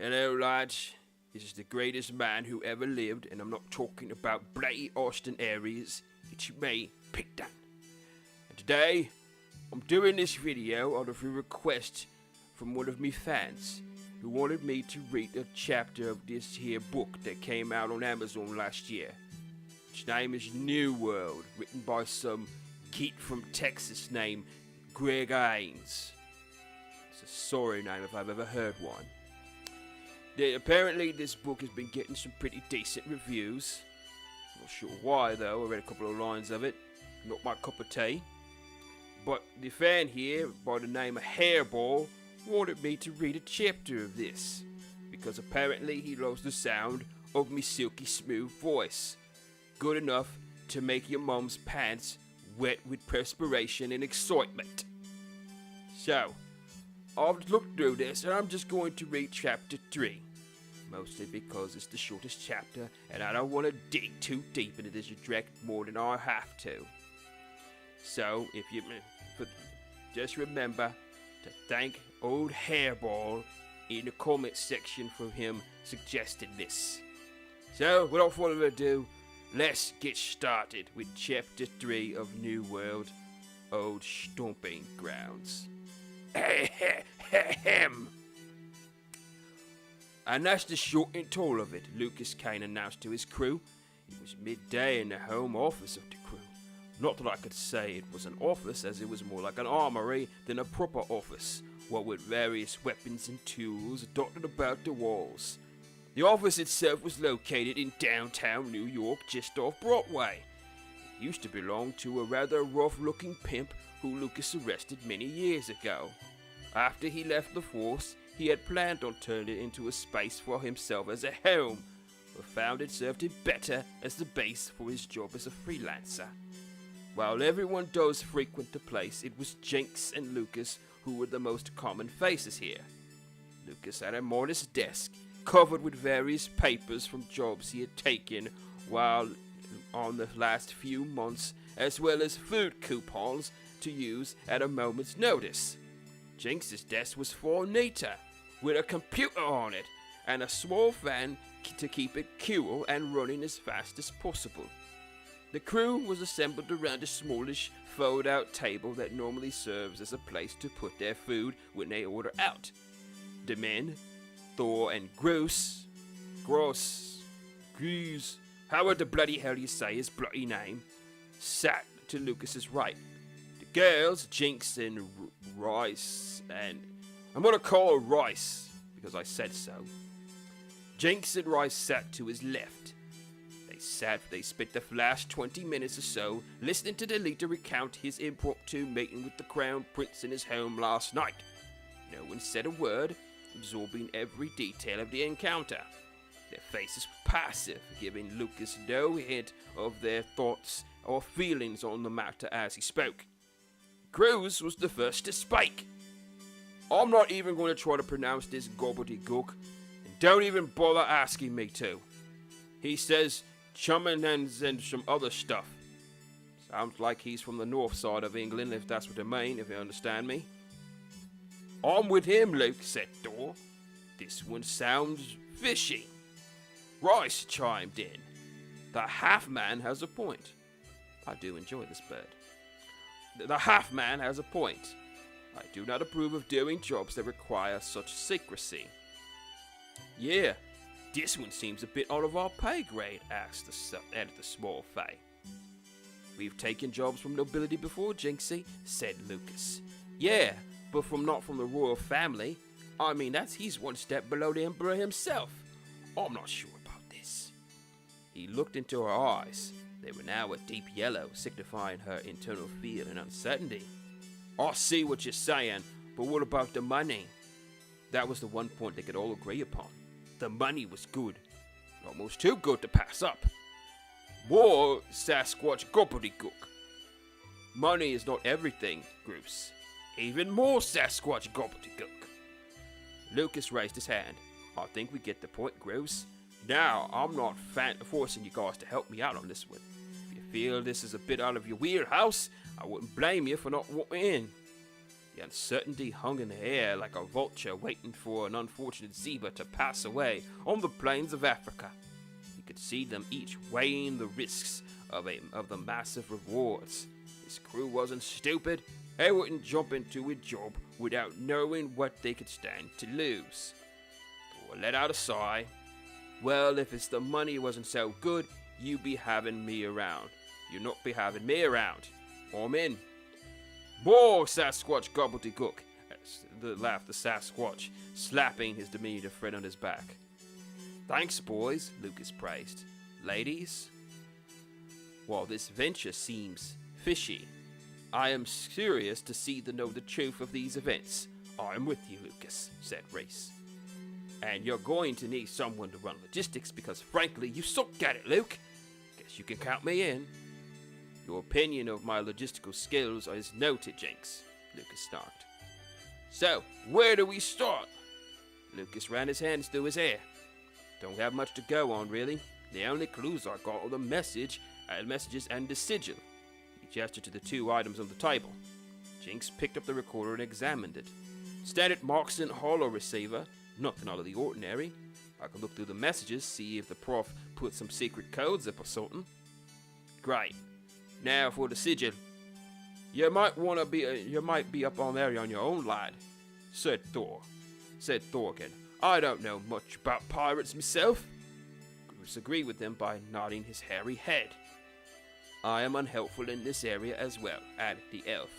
Hello, lads. This is the greatest man who ever lived, and I'm not talking about bloody Austin Aries. It's me, Patron. And today, I'm doing this video out of a request from one of me fans who wanted me to read a chapter of this here book that came out on Amazon last year. Its name is New World, written by some geek from Texas named Greg Haynes. It's a sorry name if I've ever heard one. Apparently this book has been getting some pretty decent reviews. Not sure why though, I read a couple of lines of it. Not my cup of tea. But the fan here, by the name of Hairball, wanted me to read a chapter of this. Because apparently he loves the sound of me silky smooth voice. Good enough to make your mum's pants wet with perspiration and excitement. So, I've looked through this and I'm just going to read chapter 3. Mostly because it's the shortest chapter and I don't want to dig too deep into this subject more than I have to. So, just remember to thank old Hairball in the comment section for him suggesting this. So, without further ado, let's get started with chapter 3 of New World, Old Stomping Grounds. Ahem. And that's the short and tall of it, Lucas Kane announced to his crew. It was midday in the home office of the crew. Not that I could say it was an office, as it was more like an armory than a proper office, what with various weapons and tools dotted about the walls. The office itself was located in downtown New York, just off Broadway. It used to belong to a rather rough-looking pimp who Lucas arrested many years ago. After he left the force, he had planned on turning it into a space for himself as a home, but found it served him better as the base for his job as a freelancer. While everyone does frequent the place, it was Jinx and Lucas who were the most common faces here. Lucas had a modest desk, covered with various papers from jobs he had taken while on the last few months, as well as food coupons to use at a moment's notice. Jinx's desk was far neater, with a computer on it, and a small fan to keep it cool and running as fast as possible. The crew was assembled around a smallish fold-out table that normally serves as a place to put their food when they order out. The men, Thor and Gross, however the bloody hell you say his bloody name, sat to Lucas's right. The girls, Jinx and Rice, and I'm gonna call her Rice, because I said so. Jinx and Rice sat to his left. They spent the last 20 minutes or so listening to the leader recount his impromptu meeting with the Crown Prince in his home last night. No one said a word, absorbing every detail of the encounter. Their faces were passive, giving Lucas no hint of their thoughts or feelings on the matter as he spoke. Cruz was the first to speak. I'm not even going to try to pronounce this gobbledygook, and don't even bother asking me to. He says chumming and some other stuff. Sounds like he's from the north side of England, if that's what they mean, if you understand me. I'm with him, Luke, said Thor. This one sounds fishy. Rice chimed in. The half-man has a point. I do enjoy this bird. The half-man has a point. I do not approve of doing jobs that require such secrecy. Yeah, this one seems a bit out of our pay grade, added the small fay. We've taken jobs from nobility before, Jinxie, said Lucas. Yeah, but not from the royal family. I mean, he's one step below the emperor himself. I'm not sure about this. He looked into her eyes. They were now a deep yellow, signifying her internal fear and uncertainty. I see what you're saying, but what about the money? That was the one point they could all agree upon. The money was good. Almost too good to pass up. More Sasquatch gobbledygook. Money is not everything, Bruce. Even more Sasquatch gobbledygook. Lucas raised his hand. I think we get the point, Bruce. Now, I'm not forcing you guys to help me out on this one. If you feel this is a bit out of your wheelhouse, I wouldn't blame you for not wanting in. The uncertainty hung in the air like a vulture waiting for an unfortunate zebra to pass away on the plains of Africa. He could see them each weighing the risks of the massive rewards. His crew wasn't stupid. They wouldn't jump into a job without knowing what they could stand to lose. Thor let out a sigh. Well, if it's the money wasn't so good, you be having me around. You not be having me around. I'm in. More Sasquatch gobbledygook, laughed the Sasquatch, slapping his diminutive friend on his back. Thanks, boys, Lucas praised. Ladies? While this venture seems fishy, I am curious to know the truth of these events. I'm with you, Lucas, said Reese. And you're going to need someone to run logistics because, frankly, you suck at it, Luke. Guess you can count me in. Your opinion of my logistical skills is noted, Jinx, Lucas snarked. So, where do we start? Lucas ran his hands through his hair. Don't have much to go on, really. The only clues I got are the messages and the sigil. He gestured to the two items on the table. Jinx picked up the recorder and examined it. Standard Markson hollow receiver, nothing out of the ordinary. I can look through the messages, see if the prof put some secret codes up or something. Great. Now for the sigil. You might be up on there on your own, lad, said Thorgan. I don't know much about pirates myself. Bruce agreed with him by nodding his hairy head. I am unhelpful in this area as well, added the elf.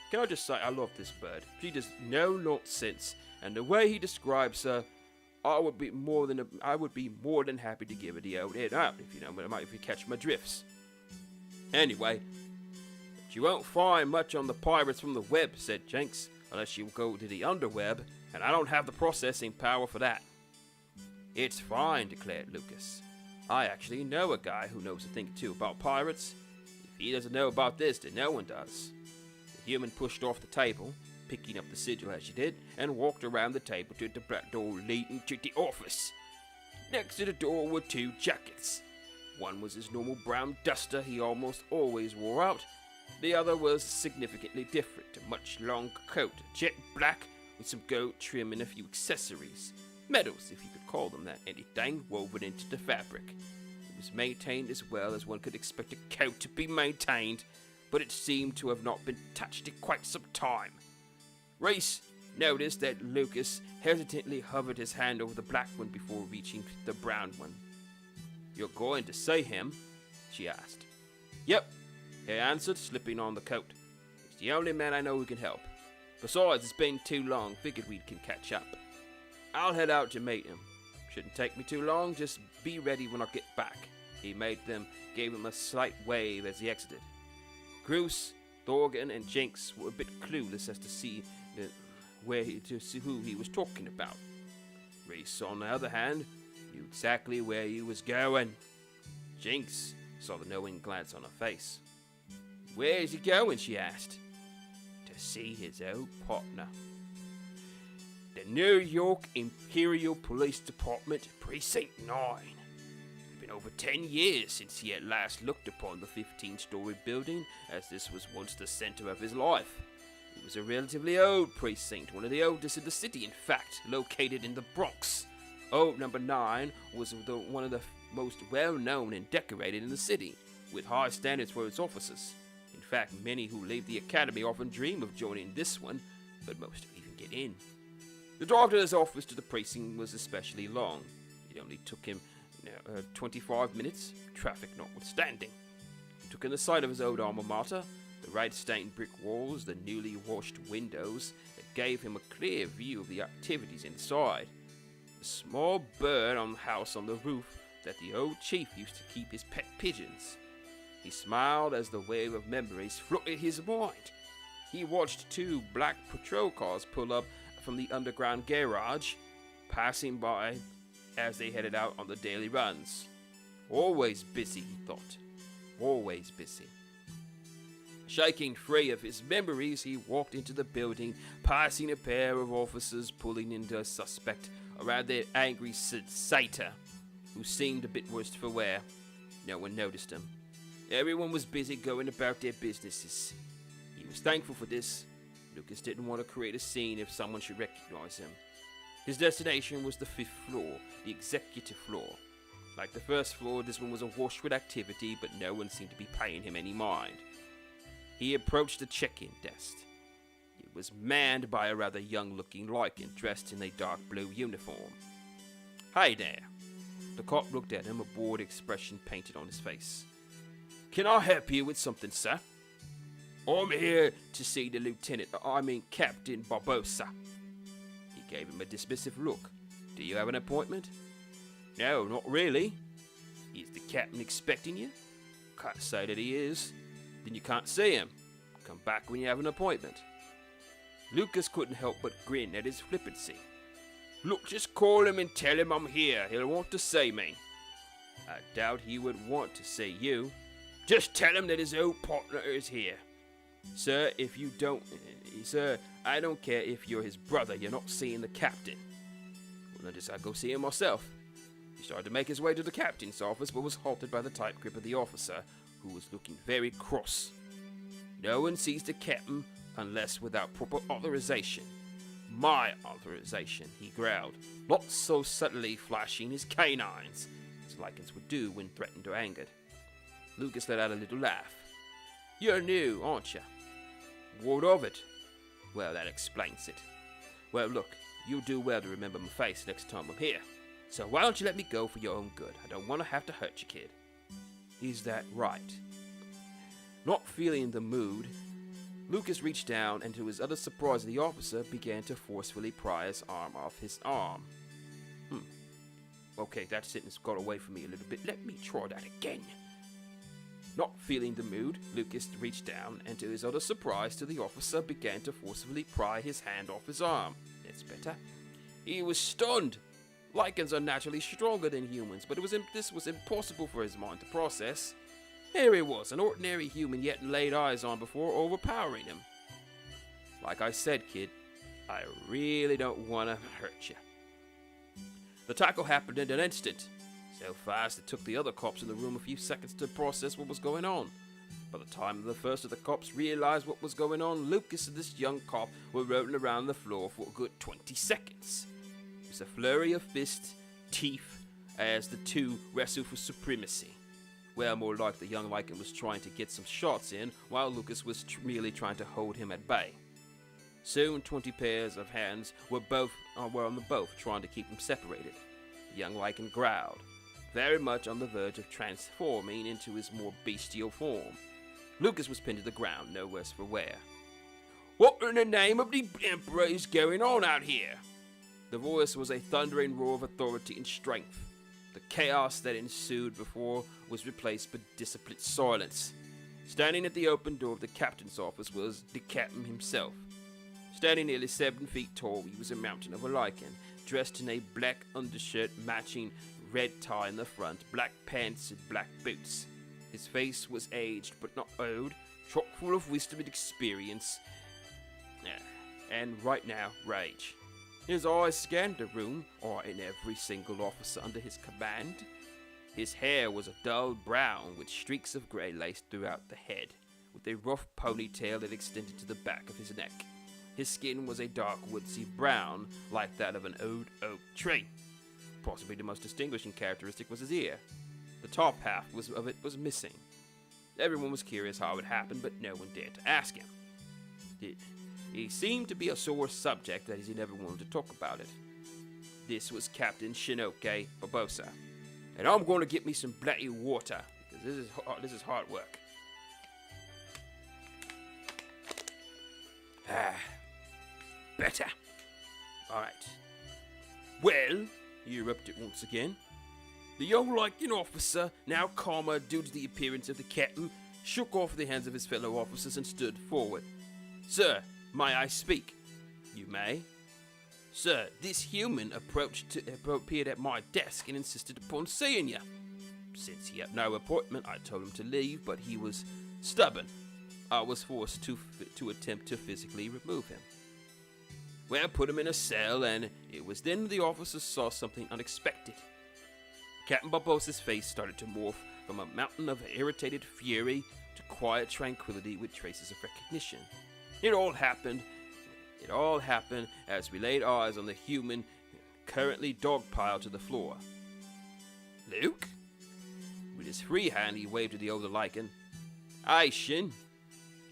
Can I just say, I love this bird. She does no nonsense, and the way he describes her, I would be more than happy to give her the old head out, if you catch my drifts. Anyway, but you won't find much on the pirates from the web, said Jenks, unless you go to the underweb, and I don't have the processing power for that. It's fine, declared Lucas. I actually know a guy who knows a thing or two about pirates. If he doesn't know about this, then no one does. The human pushed off the table, picking up the sigil as she did, and walked around the table to the black door leading to the office. Next to the door were two jackets. One was his normal brown duster he almost always wore out. The other was significantly different, a much longer coat, jet black, with some gold trim and a few accessories. Medals, if you could call them that, anything woven into the fabric. It was maintained as well as one could expect a coat to be maintained, but it seemed to have not been touched in quite some time. Reese noticed that Lucas hesitantly hovered his hand over the black one before reaching the brown one. You're going to see him? She asked. Yep, he answered, slipping on the coat. He's the only man I know who can help. Besides, it's been too long, figured we can catch up. I'll head out to meet him. Shouldn't take me too long, just be ready when I get back. He gave him a slight wave as he exited. Bruce, Thorgan, and Jinx were a bit clueless as to who he was talking about. Reese, on the other hand, knew exactly where he was going. Jinx saw the knowing glance on her face. Where is he going? She asked. To see his old partner. The New York Imperial Police Department, Precinct 9. It's been over 10 years since he at last looked upon the 15-story building, as this was once the center of his life. It was a relatively old precinct, one of the oldest in the city, in fact, located in the Bronx. Old Number 9 was one of the most well-known and decorated in the city, with high standards for its officers. In fact, many who leave the academy often dream of joining this one, but most don't even get in. The drive to his office to the precinct was especially long. It only took him 25 minutes, traffic notwithstanding. He took in the sight of his old alma mater, the red-stained brick walls, the newly washed windows that gave him a clear view of the activities inside. The small bird on the house on the roof that the old chief used to keep his pet pigeons. He smiled as the wave of memories flooded his mind. He watched two black patrol cars pull up from the underground garage, passing by as they headed out on the daily runs. Always busy, he thought. Always busy. Shaking free of his memories, he walked into the building, passing a pair of officers pulling into a suspect around their angry satyr, who seemed a bit worse for wear. No one noticed him. Everyone was busy going about their businesses. He was thankful for this. Lucas didn't want to create a scene if someone should recognize him. His destination was the 5th floor, the executive floor. Like the first floor, this one was awash with activity, but no one seemed to be paying him any mind. He approached the check-in desk. It was manned by a rather young-looking lycan dressed in a dark blue uniform. "Hey there." The cop looked at him, a bored expression painted on his face. "Can I help you with something, sir?" "I'm here to see the Captain Barbosa." He gave him a dismissive look. "Do you have an appointment?" "No, not really." "Is the captain expecting you?" "Can't say that he is." "Then you can't see him. Come back when you have an appointment." Lucas couldn't help but grin at his flippancy. "Look, just call him and tell him I'm here. He'll want to see me." "I doubt he would want to see you." "Just tell him that his old partner is here." Sir, I don't care if you're his brother. You're not seeing the captain." "Well, then just I'll go see him myself." He started to make his way to the captain's office, but was halted by the tight grip of the officer, who was looking very cross. "No one sees the captain unless without proper authorization." "My authorization," he growled, not so subtly flashing his canines, as lycans would do when threatened or angered. Lucas let out a little laugh. "You're new, aren't you?" "What of it?" "Well, that explains it. Well, look, you'll do well to remember my face next time I'm here. So why don't you let me go for your own good? I don't want to have to hurt you, kid." "Is that right?" Not feeling the mood, Lucas reached down, and to his utter surprise, the officer began to forcefully pry his arm off his arm. Okay, that sentence got away from me a little bit. Let me try that again. Not feeling the mood, Lucas reached down, and to his utter surprise, the officer began to forcefully pry his hand off his arm. That's better. He was stunned. Lycans are naturally stronger than humans, but this was impossible for his mind to process. Here he was, an ordinary human yet laid eyes on before overpowering him. "Like I said, kid, I really don't want to hurt you." The tackle happened in an instant. So fast it took the other cops in the room a few seconds to process what was going on. By the time the first of the cops realized what was going on, Lucas and this young cop were rolling around the floor for a good 20 seconds. It was a flurry of fists, teeth, as the two wrestled for supremacy. Well, more like the young lycan was trying to get some shots in, while Lucas was merely trying to hold him at bay. Soon 20 pairs of hands were on the both, trying to keep them separated. The young lycan growled, very much on the verge of transforming into his more bestial form. Lucas was pinned to the ground, no worse for wear. "What in the name of the Emperor is going on out here?" The voice was a thundering roar of authority and strength. The chaos that ensued before was replaced by disciplined silence. Standing at the open door of the captain's office was the captain himself. Standing nearly 7 feet tall, he was a mountain of a lycan, dressed in a black undershirt matching red tie in the front, black pants, and black boots. His face was aged but not old, chock full of wisdom and experience, and right now, rage. His eyes scanned the room, eyeing every single officer under his command. His hair was a dull brown with streaks of grey laced throughout the head, with a rough ponytail that extended to the back of his neck. His skin was a dark woodsy brown, like that of an old oak tree. Possibly the most distinguishing characteristic was his ear. The top half of it was missing. Everyone was curious how it happened, but no one dared to ask him. He seemed to be a sore subject that he never wanted to talk about it. This was Captain Shinoke Barbosa, and I'm going to get me some bloody water, because this is hard work. Better. Alright. Well, he erupted once again. The young lycan officer, now calmer due to the appearance of the captain, shook off the hands of his fellow officers and stood forward. "Sir, may I speak?" "You may." "Sir, this human appeared at my desk and insisted upon seeing you. Since he had no appointment, I told him to leave, but he was stubborn. I was forced to attempt to physically remove him. Well, put him in a cell, and it was then the officers saw something unexpected. Captain Barbosa's face started to morph from a mountain of irritated fury to quiet tranquility with traces of recognition. It all happened as we laid eyes on the human currently dogpiled to the floor. Luke? With his free hand, he waved to the older Lycan. Aye, Shin.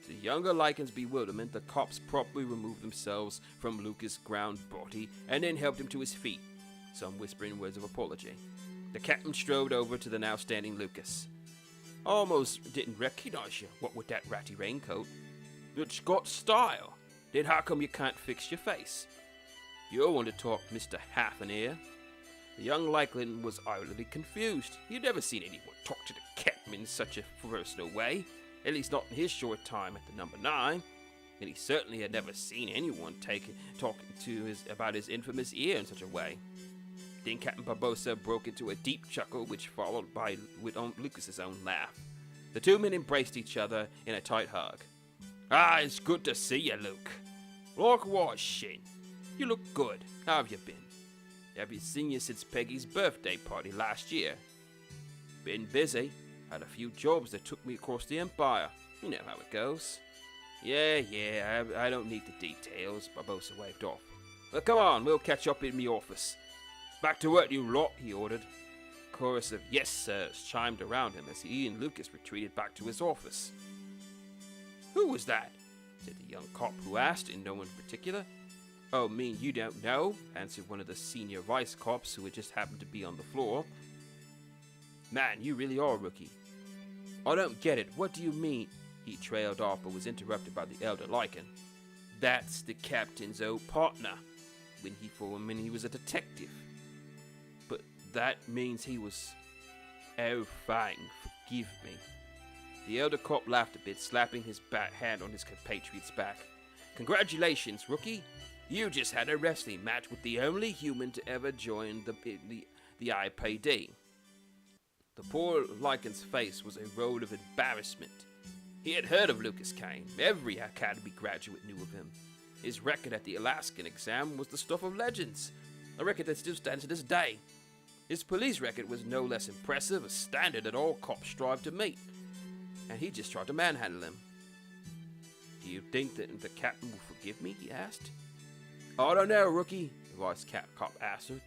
To the younger Lycan's bewilderment, the cops promptly removed themselves from Lucas' ground body and then helped him to his feet, some whispering words of apology. The captain strode over to the now standing Lucas. Almost didn't recognize you, what with that ratty raincoat. It's got style. Then how come you can't fix your face? You're one to talk, Mr. Half-an-Ear. The young Lycan was utterly confused. He'd never seen anyone talk to the captain in such a personal way, at least not in his short time at the number 9, and he certainly had never seen anyone talking about his infamous ear in such a way. Then Captain Barbosa broke into a deep chuckle, which followed with Lucas's own laugh. The two men embraced each other in a tight hug. Ah, it's good to see you, Luke. Likewise, Shin. You look good. How have you been? Haven't seen you since Peggy's birthday party last year. Been busy. Had a few jobs that took me across the Empire. You know how it goes. Yeah, I don't need the details, Barbosa waved off. But come on, we'll catch up in me office. Back to work, you lot, he ordered. A chorus of yes sirs chimed around him as he and Lucas retreated back to his office. Who was that? Said the young cop who asked, in no one particular. Oh, mean you don't know? Answered one of the senior vice cops who had just happened to be on the floor. Man, you really are a rookie. I don't get it. What do you mean? He trailed off but was interrupted by the elder Lycan. That's the captain's old partner, when he was a detective. But that means he was... Oh, fine, forgive me. The elder cop laughed a bit, slapping his hand on his compatriot's back. Congratulations, rookie. You just had a wrestling match with the only human to ever join the IPD. The poor Lycan's face was a roll of embarrassment. He had heard of Lucas Kane. Every academy graduate knew of him. His record at the Alaskan exam was the stuff of legends, a record that still stands to this day. His police record was no less impressive, a standard that all cops strive to meet. And he just tried to manhandle him. Do you think that the captain will forgive me? He asked. I don't know, rookie, the vice cop answered.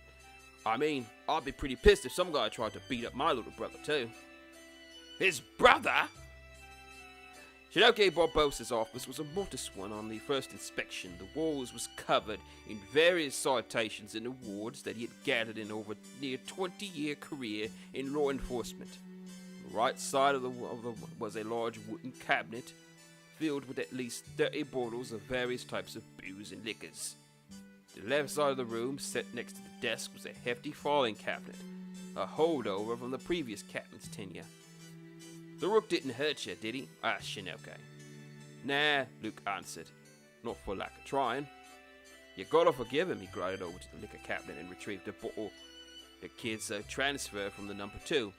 I mean, I'd be pretty pissed if some guy tried to beat up my little brother too. His brother? Shinoke Barbosa's office was a modest one on the first inspection. The walls was covered in various citations and awards that he had gathered in over a near 20-year career in law enforcement. On the right side of the was a large wooden cabinet filled with at least 30 bottles of various types of booze and liquors. The left side of the room, set next to the desk, was a hefty filing cabinet, a holdover from the previous captain's tenure. The rook didn't hurt you, did he? Asked Shinoke. Nah, Luke answered. Not for lack of trying. You gotta forgive him, he glided over to the liquor cabinet and retrieved a bottle. The kid's transfer from the number 2.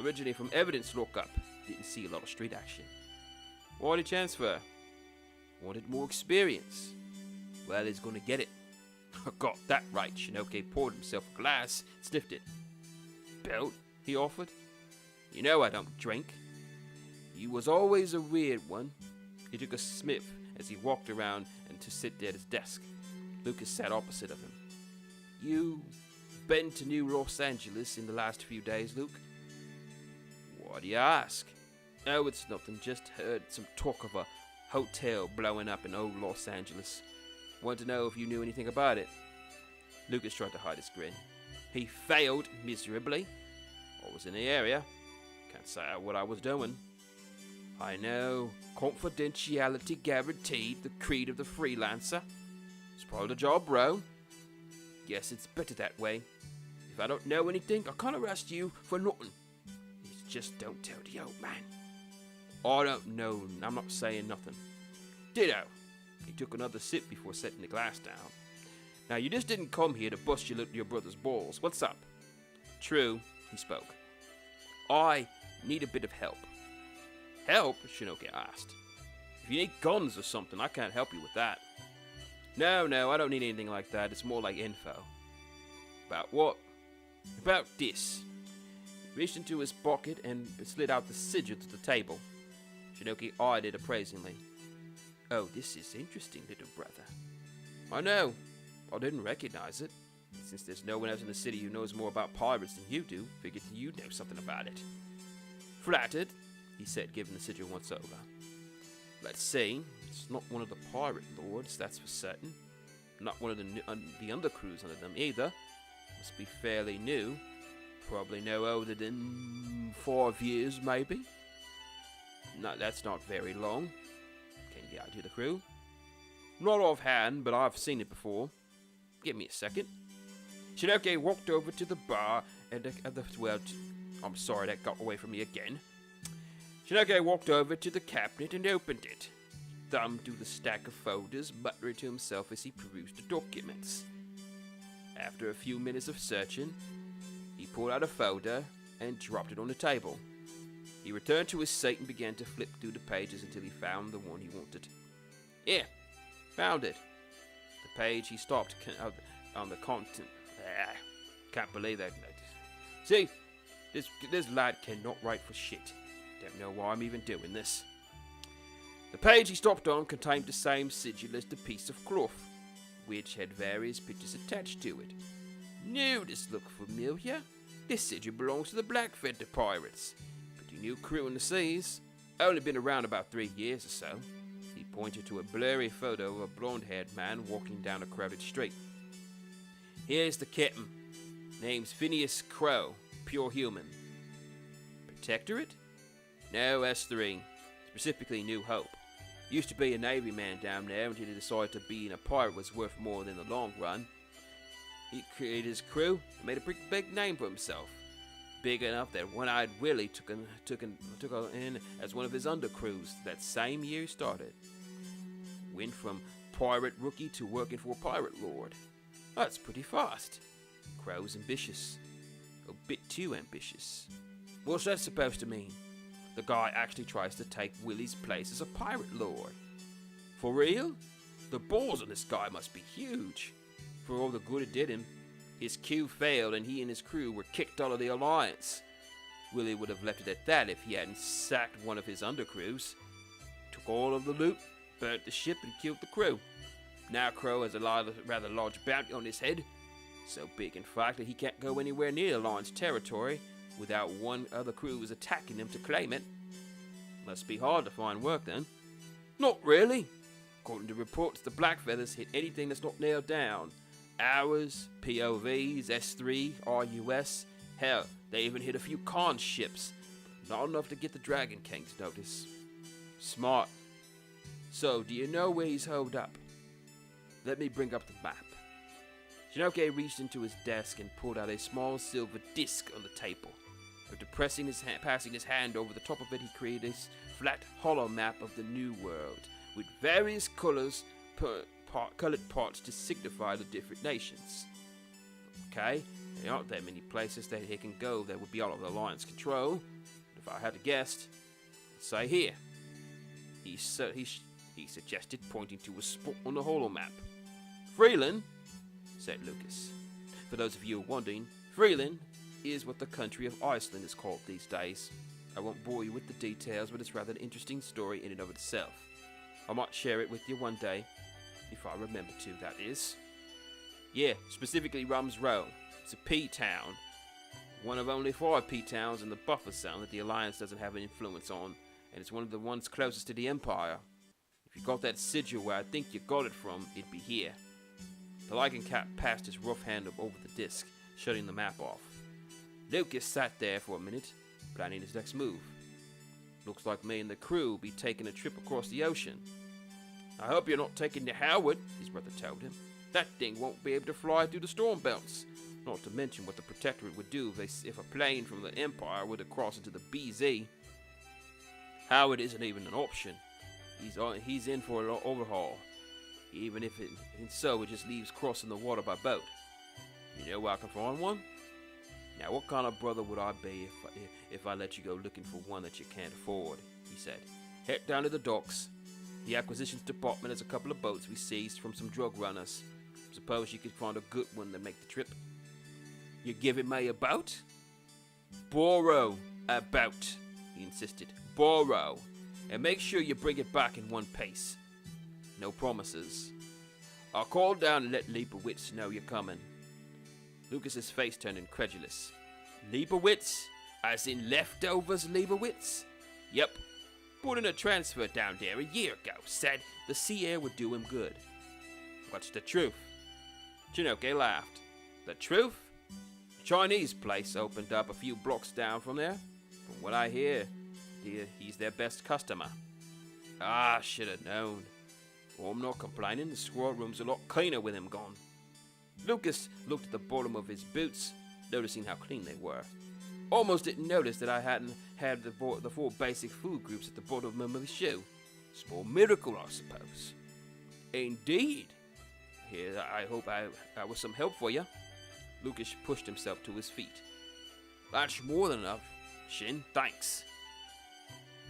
Originally from evidence lockup. Didn't see a lot of street action. Why did he transfer? Wanted more experience. Well, he's gonna get it. I got that right. Shinoke poured himself a glass, sniffed it. Belt? He offered. You know I don't drink. He was always a weird one. He took a sniff as he walked around and to sit at his desk. Lucas sat opposite of him. You been to New Los Angeles in the last few days, Luke? Why do you ask? Oh, it's nothing. Just heard some talk of a hotel blowing up in old Los Angeles. Want to know if you knew anything about it? Lucas tried to hide his grin. He failed miserably. I was in the area. Can't say what I was doing. I know. Confidentiality guaranteed, the creed of the freelancer. It's part of the job, bro. Guess it's better that way. If I don't know anything, I can't arrest you for nothing. It's just don't tell the old man. I don't know. I'm not saying nothing. Ditto. He took another sip before setting the glass down. Now, you just didn't come here to bust your brother's balls. What's up? True, he spoke. I need a bit of help. Help? Shinoke asked. If you need guns or something, I can't help you with that. No, I don't need anything like that. It's more like info. About what? About this. reached into his pocket and slid out the sigil to the table. Shinoki eyed it appraisingly. Oh, this is interesting, little brother. I know. I didn't recognize it. Since there's no one else in the city who knows more about pirates than you do, figured you'd know something about it. Flattered, he said, giving the sigil once over. Let's see. It's not one of the pirate lords, that's for certain. Not one of the undercrews under them either. Must be fairly new. Probably no older than 5 years, maybe. No, that's not very long. Can you guide to the crew? Not offhand, but I've seen it before. Give me a second. Shinoki walked over to the bar and I'm sorry, that got away from me again. Shinoki walked over to the cabinet and opened it. Thumbed through the stack of folders, muttering to himself as he perused the documents. After a few minutes of searching, he pulled out a folder and dropped it on the table. He returned to his seat and began to flip through the pages until he found the one he wanted. Yeah, found it. The page he stopped on the content. Can't believe that. See, this lad cannot write for shit. Don't know why I'm even doing this. The page he stopped on contained the same sigil as the piece of cloth, which had various pictures attached to it. Knew this looked familiar. This sigil belongs to the Blackfeather pirates. Pretty new crew in the seas. Only been around about 3 years or so. He pointed to a blurry photo of a blonde-haired man walking down a crowded street. Here's the captain. Name's Phineas Crow, pure human. Protectorate? No, S3. Specifically New Hope. Used to be a Navy man down there until he decided to being a pirate was worth more than the long run. He created his crew and made a pretty big name for himself. Big enough that One-Eyed Willie took in as one of his undercrews that same year he started. Went from pirate rookie to working for a pirate lord. That's pretty fast. Crow's ambitious. A bit too ambitious. What's that supposed to mean? The guy actually tries to take Willie's place as a pirate lord. For real? The balls on this guy must be huge. For all the good it did him, his coup failed and he and his crew were kicked out of the alliance. Willie would have left it at that if he hadn't sacked one of his undercrews. Took all of the loot, burnt the ship and killed the crew. Now Crow has a rather large bounty on his head. So big in fact that he can't go anywhere near the alliance territory without one other crew is attacking him to claim it. Must be hard to find work then. Not really. According to reports, the Blackfeathers hit anything that's not nailed down. Hours, POVs, S3, RUS. Hell, they even hit a few con ships. Not enough to get the Dragon King's notice. Smart. So, do you know where he's holed up? Let me bring up the map. Shinoki reached into his desk and pulled out a small silver disc on the table. After passing his hand over the top of it, he created a flat, hollow map of the New World, with various colored parts to signify the different nations. Okay, there aren't that many places that he can go that would be out of the Alliance control. If I had to guess, let's say here. He suggested, pointing to a spot on the hollow map. Freeland, said Lucas. For those of you wondering, Freeland is what the country of Iceland is called these days. I won't bore you with the details, but it's rather an interesting story in and of itself. I might share it with you one day, if I remember to, that is. Yeah, specifically Rum's Row. It's a P-town. One of only 5 P-towns in the buffer zone that the Alliance doesn't have an influence on, and it's one of the ones closest to the Empire. If you got that sigil where I think you got it from, it'd be here. The Lycan Cat passed his rough hand over the disc, shutting the map off. Lucas sat there for a minute, planning his next move. Looks like me and the crew will be taking a trip across the ocean. I hope you're not taking the Howard, his brother told him. That thing won't be able to fly through the storm belts. Not to mention what the Protectorate would do if a plane from the Empire were to cross into the BZ. Howard isn't even an option. He's in for an overhaul. Even if it just leaves crossing the water by boat. You know where I can find one? Now, what kind of brother would I be if I let you go looking for one that you can't afford? He said. Head down to the docks. The acquisitions department has a couple of boats we seized from some drug runners. Suppose you could find a good one to make the trip. You giving me a boat? Borrow about, he insisted. Borrow. And make sure you bring it back in one piece. No promises. I'll call down and let Leibowitz know you're coming. Lucas's face turned incredulous. Leibowitz? As in leftovers Leibowitz? Yep. Put in a transfer down there a year ago. Said the sea air would do him good. What's the truth? Chinoke laughed. The truth? A Chinese place opened up a few blocks down from there. From what I hear, he's their best customer. Ah, should have known. Well, I'm not complaining. The squad room's a lot cleaner with him gone. Lucas looked at the bottom of his boots, noticing how clean they were. Almost didn't notice that I hadn't had the 4 basic food groups at the bottom of my shoe. Small miracle, I suppose. Indeed. Here, I hope I was some help for you. Lucas pushed himself to his feet. That's more than enough, Shin. Thanks.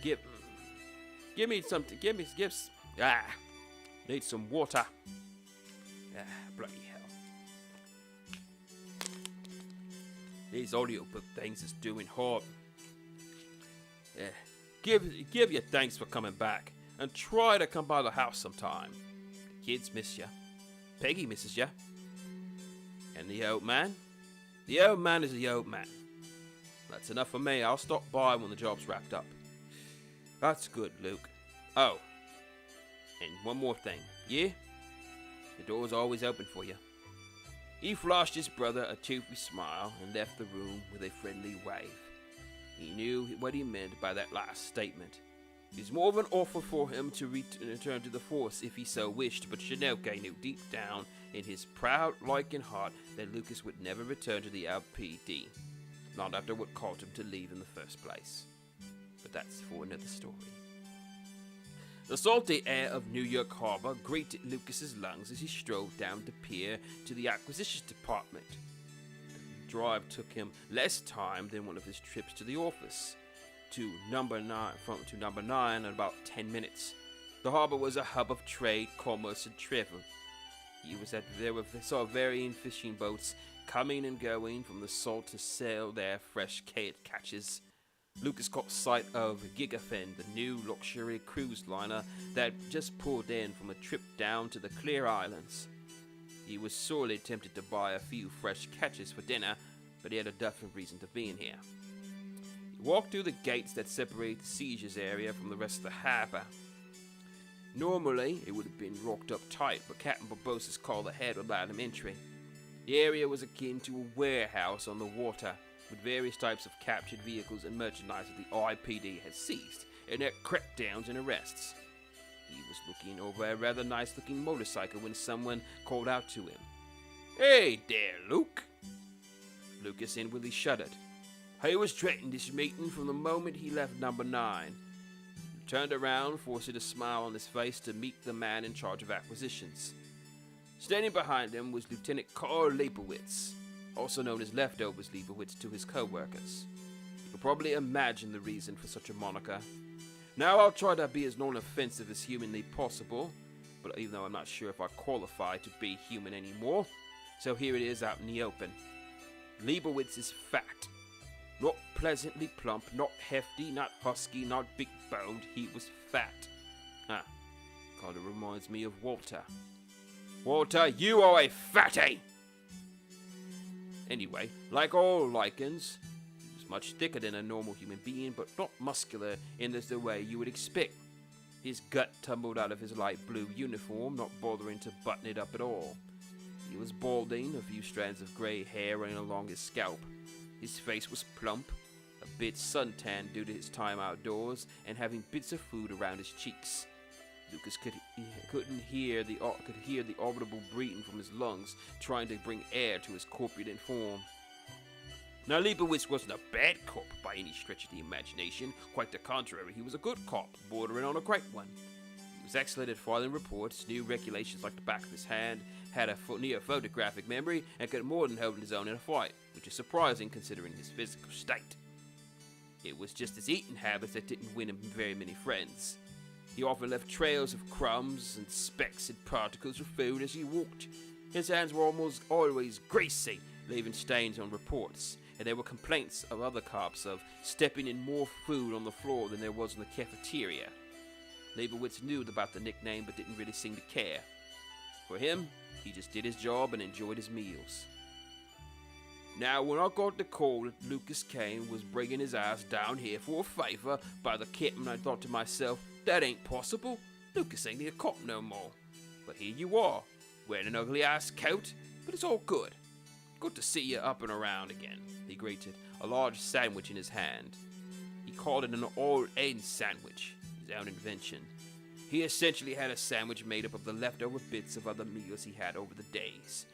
Give me something. Need some water. Bloody hell. These audiobook things is doing hard. Give you thanks for coming back. And try to come by the house sometime. The kids miss you. Peggy misses you. And the old man? The old man is the old man. That's enough for me. I'll stop by when the job's wrapped up. That's good, Luke. Oh. And one more thing. Yeah? The door's always open for you. He flashed his brother a toothy smile and left the room with a friendly wave. He knew what he meant by that last statement. It was more of an offer for him to return to the force if he so wished, but Chinoke knew deep down in his proud liking heart that Lucas would never return to the LPD. Not after what caused him to leave in the first place. But that's for another story. The salty air of New York Harbor greeted Lucas's lungs as he strolled down the pier to the acquisitions department. The drive took him less time than one of his trips to the office. To number 9 in about 10 minutes. The harbor was a hub of trade, commerce, and travel. Saw varying fishing boats coming and going from the salt to sail their fresh catches. Lucas caught sight of Gigafen, the new luxury cruise liner that just pulled in from a trip down to the Clear Islands. He was sorely tempted to buy a few fresh catches for dinner, but he had a different reason to be in here. He walked through the gates that separate the seizures area from the rest of the harbor. Normally, it would have been locked up tight, but Captain Barbossa's call ahead allowed him entry. The area was akin to a warehouse on the water, with various types of captured vehicles and merchandise that the IPD had seized in their crackdowns and arrests. He was looking over a rather nice-looking motorcycle when someone called out to him. "Hey there, Luke!" Lucas inwardly shuddered. He was dreading this meeting from the moment he left number 9. He turned around, forcing a smile on his face to meet the man in charge of acquisitions. Standing behind him was Lieutenant Karl Leibowitz, also known as Leftovers Leibowitz to his co-workers. You can probably imagine the reason for such a moniker. Now I'll try to be as non-offensive as humanly possible, but even though I'm not sure if I qualify to be human anymore, so here it is out in the open. Leibowitz is fat. Not pleasantly plump, not hefty, not husky, not big-boned. He was fat. Kind of reminds me of Walter. Walter, you are a fatty! Anyway, like all lichens, he was much thicker than a normal human being, but not muscular in the way you would expect. His gut tumbled out of his light blue uniform, not bothering to button it up at all. He was balding, a few strands of grey hair running along his scalp. His face was plump, a bit suntanned due to his time outdoors, and having bits of food around his cheeks. Lucas could hear the audible breathing from his lungs, trying to bring air to his corpulent form. Now, Leibowitz wasn't a bad cop by any stretch of the imagination. Quite the contrary, he was a good cop, bordering on a great one. He was excellent at filing reports, knew regulations like the back of his hand, had a near photographic memory, and could more than hold his own in a fight, which is surprising considering his physical state. It was just his eating habits that didn't win him very many friends. He often left trails of crumbs and specks and particles of food as he walked. His hands were almost always greasy, leaving stains on reports. and there were complaints of other cops of stepping in more food on the floor than there was in the cafeteria. Leibowitz knew about the nickname but didn't really seem to care. For him, he just did his job and enjoyed his meals. Now, when I got the call that Lucas Kane was bringing his ass down here for a favor by the captain, I thought to myself, that ain't possible. Lucas ain't a cop no more. But here you are, wearing an ugly-ass coat, but it's all good. Good to see you up and around again, he greeted, a large sandwich in his hand. He called it an all-end sandwich, his own invention. He essentially had a sandwich made up of the leftover bits of other meals he had over the days.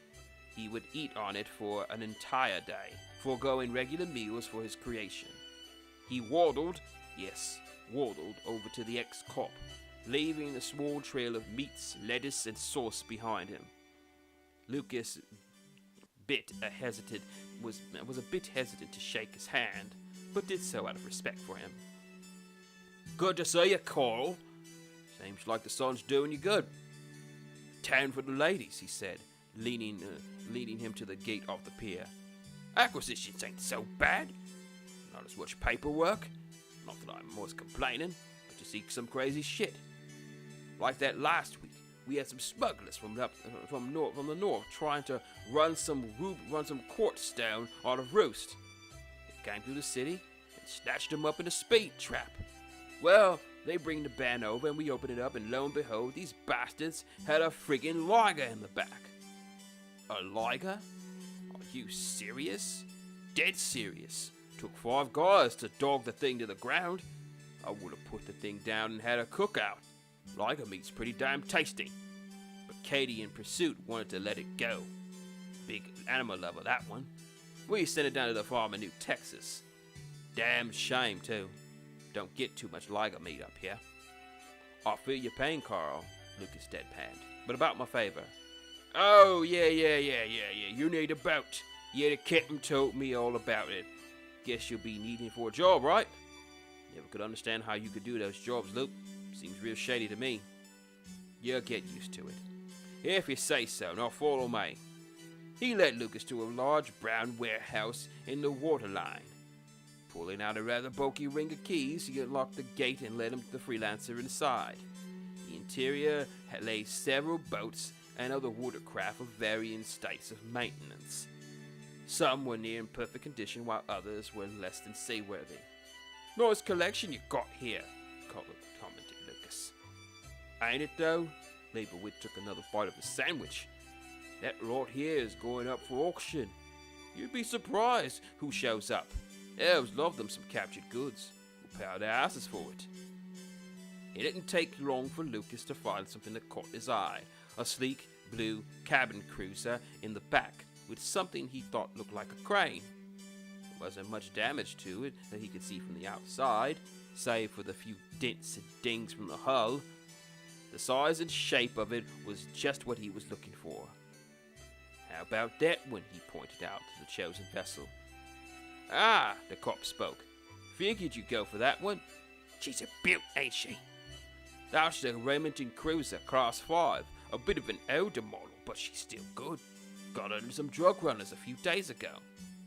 He would eat on it for an entire day, foregoing regular meals for his creation. He waddled over to the ex-cop, leaving a small trail of meats, lettuce, and sauce behind him. Lucas was a bit hesitant to shake his hand, but did so out of respect for him. Good to see you, Carl. Seems like the sun's doing you good. Town for the ladies, he said, leading him to the gate of the pier. Acquisitions ain't so bad. Not as much paperwork. Not that I'm always complaining, but you see some crazy shit. Like that last week, we had some smugglers from the north trying to run some quartz down out of Roost. They came through the city and snatched them up in a speed trap. Well, they bring the van over and we open it up, and lo and behold, these bastards had a friggin' liger in the back. A liger? Are you serious? Dead serious. Took 5 guys to dog the thing to the ground. I would have put the thing down and had a cookout. Liger meat's pretty damn tasty. But Katie in Pursuit wanted to let it go. Big animal lover, that one. We sent it down to the farm in New Texas. Damn shame, too. Don't get too much liger meat up here. I feel your pain, Carl, Lucas deadpanned. But about my favor. Oh, yeah. You need a boat. Yeah, the captain told me all about it. Guess you'll be needing it for a job, right? Never could understand how you could do those jobs, Luke. Seems real shady to me. You'll get used to it. If you say so, now follow me. He led Lucas to a large brown warehouse in the waterline. Pulling out a rather bulky ring of keys, he unlocked the gate and led him to the freelancer inside. The interior lay several boats and other watercraft of varying states of maintenance. Some were near in perfect condition, while others were less than seaworthy. Nice collection you got here, commented Lucas. Ain't it though? Leibowitz took another bite of the sandwich. That lot here is going up for auction. You'd be surprised who shows up. Elves love them some captured goods. Will pay their asses for it. It didn't take long for Lucas to find something that caught his eye. A sleek, blue cabin cruiser in the back, with something he thought looked like a crane. There wasn't much damage to it that he could see from the outside, save for the few dents and dings from the hull. The size and shape of it was just what he was looking for. How about that one, he pointed out to the chosen vessel. Ah, the cop spoke. Figured you'd go for that one. She's a beaut, ain't she? That's the Remington Cruiser, Class 5. A bit of an older model, but she's still good. Got under some drug runners a few days ago.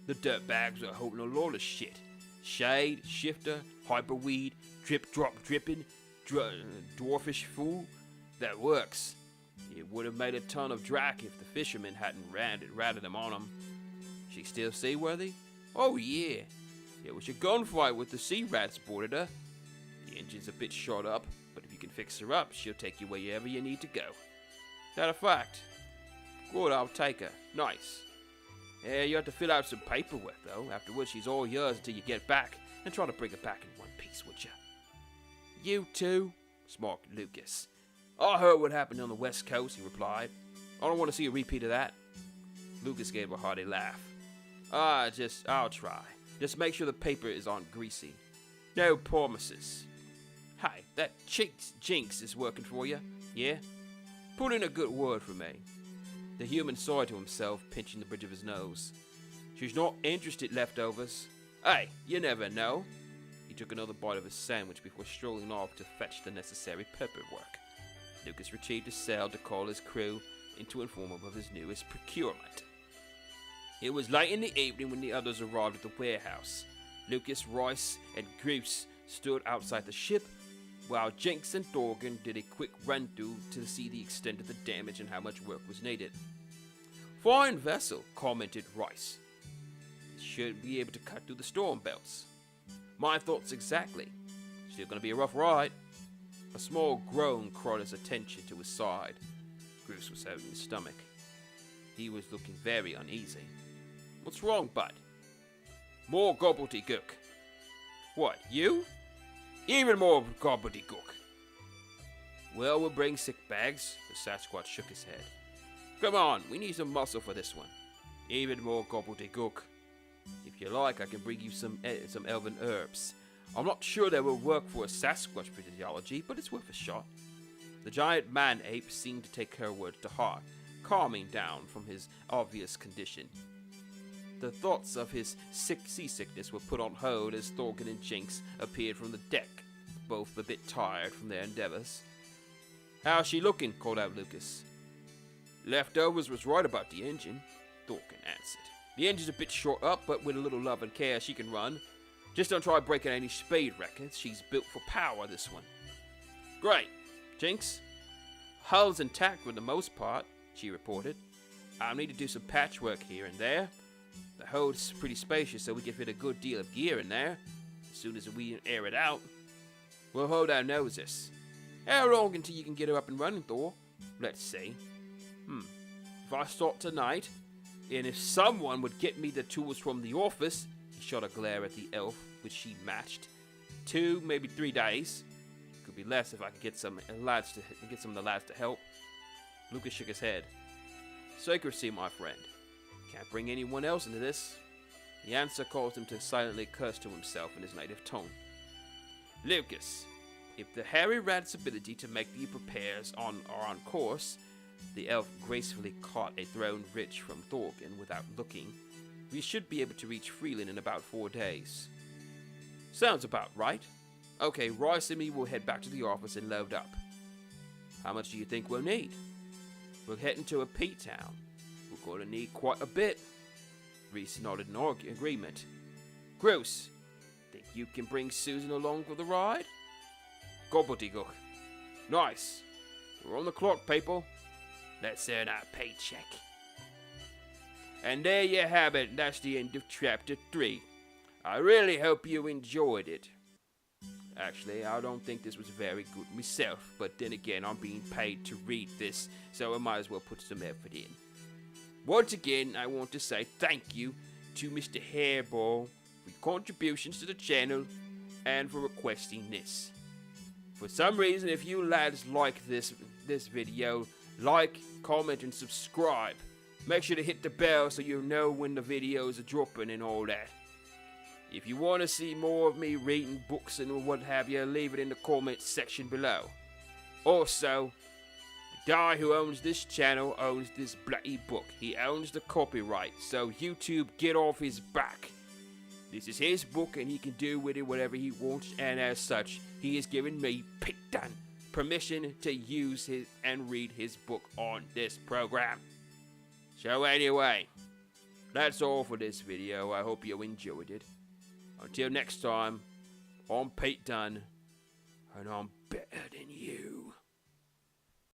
The dirtbags were holding a lot of shit. Shade, shifter, hyperweed, drip, drop, dripping, dwarfish fool. That works. It would have made a ton of drac if the fishermen hadn't ratted them on them. She still seaworthy? Oh yeah. It was a gunfight with the sea rats boarded her. The engine's a bit shot up, but if you can fix her up, she'll take you wherever you need to go. That a fact? Good, I'll take her. Nice. Yeah, you have to fill out some paperwork, though. Afterwards, she's all yours until you get back. And try to bring her back in one piece, would you? You too? Smirked Lucas. I heard what happened on the West Coast, he replied. I don't want to see a repeat of that. Lucas gave a hearty laugh. I'll try. Just make sure the paper is on greasy. No promises. Hey, that Jinx is working for you, yeah? Put in a good word for me. The human sighed to himself, pinching the bridge of his nose. She's not interested, leftovers. Hey, you never know. He took another bite of his sandwich before strolling off to fetch the necessary paperwork. Lucas retrieved his cell to call his crew in to inform him of his newest procurement. It was late in the evening when the others arrived at the warehouse. Lucas, Royce, and Goose stood outside the ship, while Jinx and Thorgan did a quick run-through to see the extent of the damage and how much work was needed. "Fine vessel," commented Royce. "Should be able to cut through the storm belts." "My thoughts exactly. Still gonna be a rough ride." A small groan caught his attention to his side. Goose was out in his stomach. He was looking very uneasy. "What's wrong, bud?" "More gobbledygook." "What, you?" "Even more gobbledygook." "Well, we'll bring sick bags." The Sasquatch shook his head. "Come on, we need some muscle for this one." "Even more gobbledygook." "If you like, I can bring you some elven herbs. I'm not sure they will work for a Sasquatch physiology, but it's worth a shot." The giant man-ape seemed to take her words to heart, calming down from his obvious condition. The thoughts of his seasickness were put on hold as Thorgan and Jinx appeared from the deck, both a bit tired from their endeavors. "How's she looking?" called out Lucas. "Leftovers was right about the engine," Thorgan answered. "The engine's a bit short up, but with a little love and care she can run. Just don't try breaking any speed records. She's built for power, this one." "Great. Jinx?" "Hull's intact for the most part," she reported. "I'll need to do some patchwork here and there. The hold's pretty spacious, so we can fit a good deal of gear in there. As soon as we air it out, we'll hold our noses. How long until you can get her up and running, Thor?" "Let's see. If I start tonight, and if someone would get me the tools from the office," he shot a glare at the elf, which she matched, 2, maybe 3 days. Could be less if I could get some of the lads to help. Lucas shook his head. "Secrecy, my friend. Can't bring anyone else into this." The answer caused him to silently curse to himself in his native tongue. "Lucas, if the hairy rat's ability to make the repairs are on course," the elf gracefully caught a thrown wrench from Thorgan without looking, "we should be able to reach Freeland in about 4 days." "Sounds about right. Okay, Royce and me will head back to the office and load up." "How much do you think we'll need?" "We're heading to a peat town. We're going to need quite a bit." Reese nodded in agreement. "Gross, think you can bring Susan along for the ride?" "Gobbledygook." "Nice. We're on the clock, people. Let's earn our paycheck." And there you have it. That's the end of chapter 3. I really hope you enjoyed it. Actually, I don't think this was very good myself, but then again, I'm being paid to read this, so I might as well put some effort in. Once again, I want to say thank you to Mr. Hairball for your contributions to the channel and for requesting this. For some reason, if you lads like this video, like, comment, and subscribe. Make sure to hit the bell so you know when the videos are dropping and all that. If you want to see more of me reading books and what have you, leave it in the comments section below. Also, the guy who owns this channel owns this bloody book. He owns the copyright, so YouTube, get off his back. This is his book and he can do with it whatever he wants, and as such, he has given me, Dunne, permission to use his and read his book on this program. So anyway, that's all for this video. I hope you enjoyed it. Until next time, I'm Dunne, and I'm better than you.